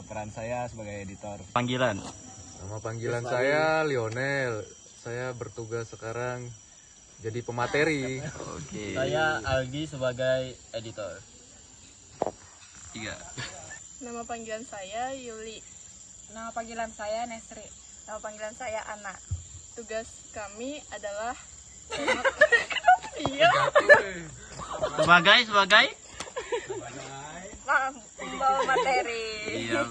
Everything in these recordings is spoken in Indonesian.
peran saya sebagai editor. Panggilan. Nama panggilan saya Lionel. Saya bertugas sekarang jadi pemateri. Oke. Saya Algi sebagai editor. 3. Nama panggilan saya Yuli. Nama panggilan saya Nesri. Nama panggilan saya Ana. Tugas kami adalah iya. Sebagai Membawa materi. Iya.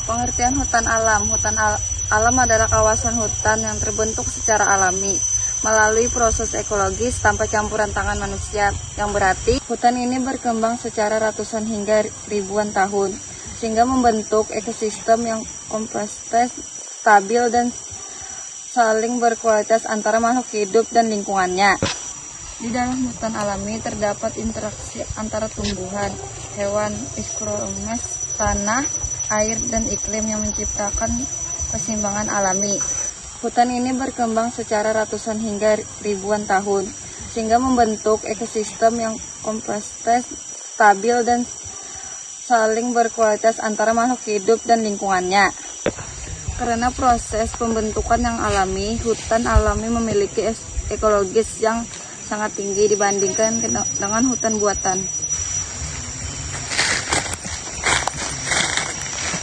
Pengertian hutan alam. Alam adalah kawasan hutan yang terbentuk secara alami melalui proses ekologis tanpa campuran tangan manusia, yang berarti hutan ini berkembang secara ratusan hingga ribuan tahun sehingga membentuk ekosistem yang kompleks, stabil dan saling berkualitas antara makhluk hidup dan lingkungannya. Di dalam hutan alami terdapat interaksi antara tumbuhan, hewan, mikroorganisme, tanah, air, dan iklim yang menciptakan keseimbangan alami. Hutan ini berkembang secara ratusan hingga ribuan tahun sehingga membentuk ekosistem yang kompleks, stabil dan saling berkualitas antara makhluk hidup dan lingkungannya. Karena proses pembentukan yang alami, hutan alami memiliki ekologis yang sangat tinggi dibandingkan dengan hutan buatan.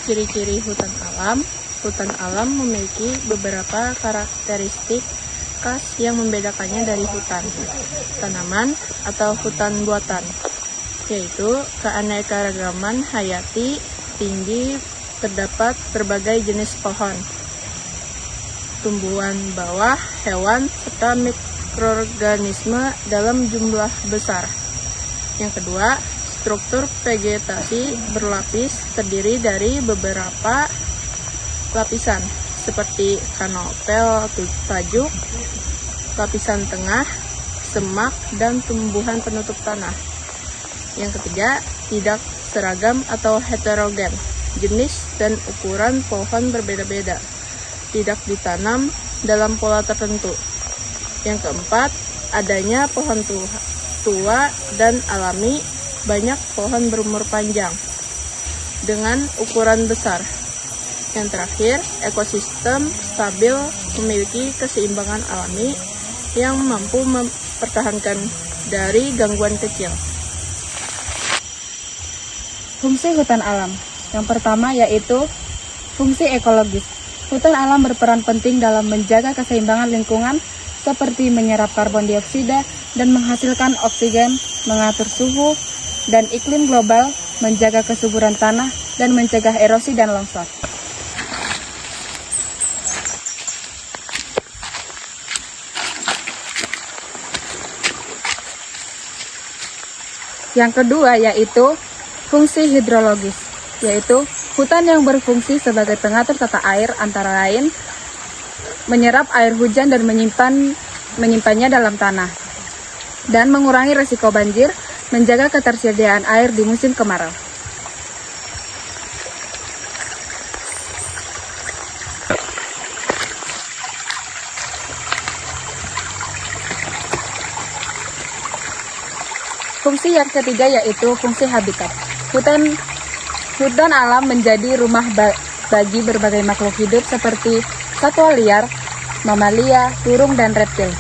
Ciri-ciri hutan alam. Hutan alam memiliki beberapa karakteristik khas yang membedakannya dari hutan tanaman atau hutan buatan, yaitu keanekaragaman hayati tinggi, terdapat berbagai jenis pohon, tumbuhan bawah, hewan, serta mikroorganisme dalam jumlah besar. Yang kedua, struktur vegetasi berlapis terdiri dari beberapa lapisan seperti kanopel tajuk, lapisan tengah, semak, dan tumbuhan penutup tanah. Yang ketiga, tidak seragam atau heterogen. Jenis dan ukuran pohon berbeda-beda, tidak ditanam dalam pola tertentu. Yang keempat, adanya pohon tua dan alami, banyak pohon berumur panjang dengan ukuran besar. Yang terakhir, ekosistem stabil memiliki keseimbangan alami yang mampu mempertahankan dari gangguan kecil. Fungsi hutan alam. Yang pertama yaitu fungsi ekologis. Hutan alam berperan penting dalam menjaga keseimbangan lingkungan seperti menyerap karbon dioksida dan menghasilkan oksigen, mengatur suhu dan iklim global, menjaga kesuburan tanah, dan mencegah erosi dan longsor. Yang kedua yaitu fungsi hidrologis, yaitu hutan yang berfungsi sebagai pengatur tata air, antara lain menyerap air hujan dan menyimpannya dalam tanah, dan mengurangi risiko banjir, menjaga ketersediaan air di musim kemarau. Fungsi yang ketiga yaitu fungsi habitat. Hutan alam menjadi rumah bagi berbagai makhluk hidup seperti satwa liar, mamalia, burung, dan reptil.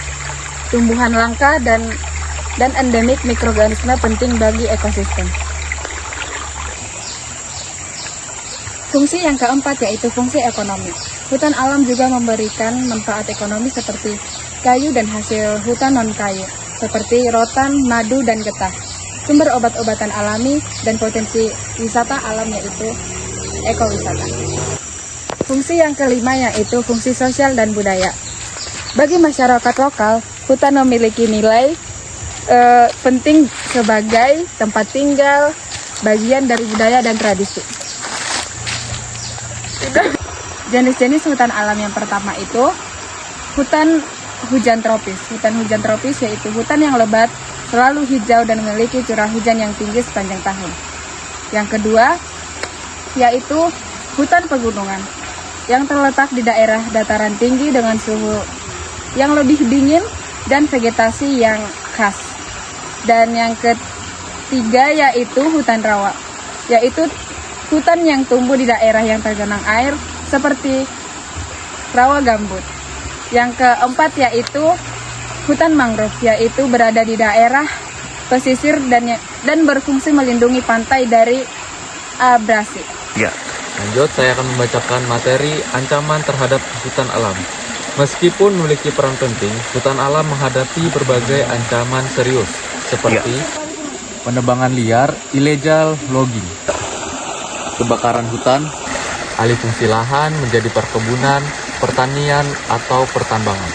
Tumbuhan langka dan endemik mikroorganisme penting bagi ekosistem. Fungsi yang keempat yaitu fungsi ekonomi. Hutan alam juga memberikan manfaat ekonomi seperti kayu dan hasil hutan non-kayu, seperti rotan, madu, dan getah, sumber obat-obatan alami, dan potensi wisata alam yaitu ekowisata. Fungsi yang kelima yaitu fungsi sosial dan budaya. Bagi masyarakat lokal, hutan memiliki nilai penting sebagai tempat tinggal, bagian dari budaya dan tradisi. Jenis-jenis hutan alam yang pertama itu hutan hujan tropis. Hutan hujan tropis yaitu hutan yang lebat, selalu hijau, dan memiliki curah hujan yang tinggi sepanjang tahun. Yang kedua yaitu hutan pegunungan yang terletak di daerah dataran tinggi dengan suhu yang lebih dingin dan vegetasi yang khas. Dan yang ketiga yaitu hutan rawa. yaitu hutan yang tumbuh di daerah yang tergenang air seperti rawa gambut. Yang keempat yaitu hutan mangrove, yaitu berada di daerah pesisir dan berfungsi melindungi pantai dari abrasi. Ya. Lanjut, saya akan membacakan materi ancaman terhadap hutan alam. Meskipun memiliki peran penting, hutan alam menghadapi berbagai ancaman serius, seperti penebangan liar, illegal logging, kebakaran hutan, alih fungsi lahan menjadi perkebunan, pertanian, atau pertambangan,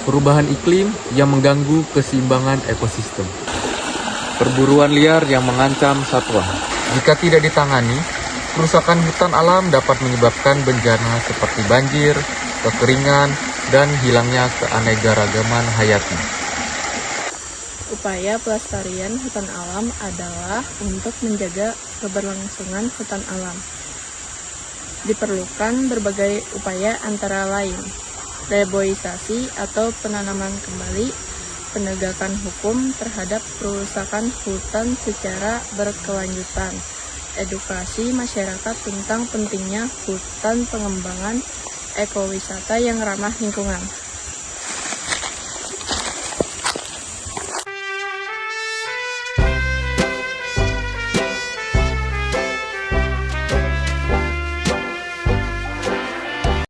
perubahan iklim yang mengganggu keseimbangan ekosistem, perburuan liar yang mengancam satwa. Jika tidak ditangani, kerusakan hutan alam dapat menyebabkan bencana seperti banjir, kekeringan, dan hilangnya keanekaragaman hayati. Upaya pelestarian hutan alam adalah untuk menjaga keberlangsungan hutan alam. Diperlukan berbagai upaya antara lain, reboisasi atau penanaman kembali, penegakan hukum terhadap kerusakan hutan secara berkelanjutan, edukasi masyarakat tentang pentingnya hutan, pengembangan ekowisata yang ramah lingkungan.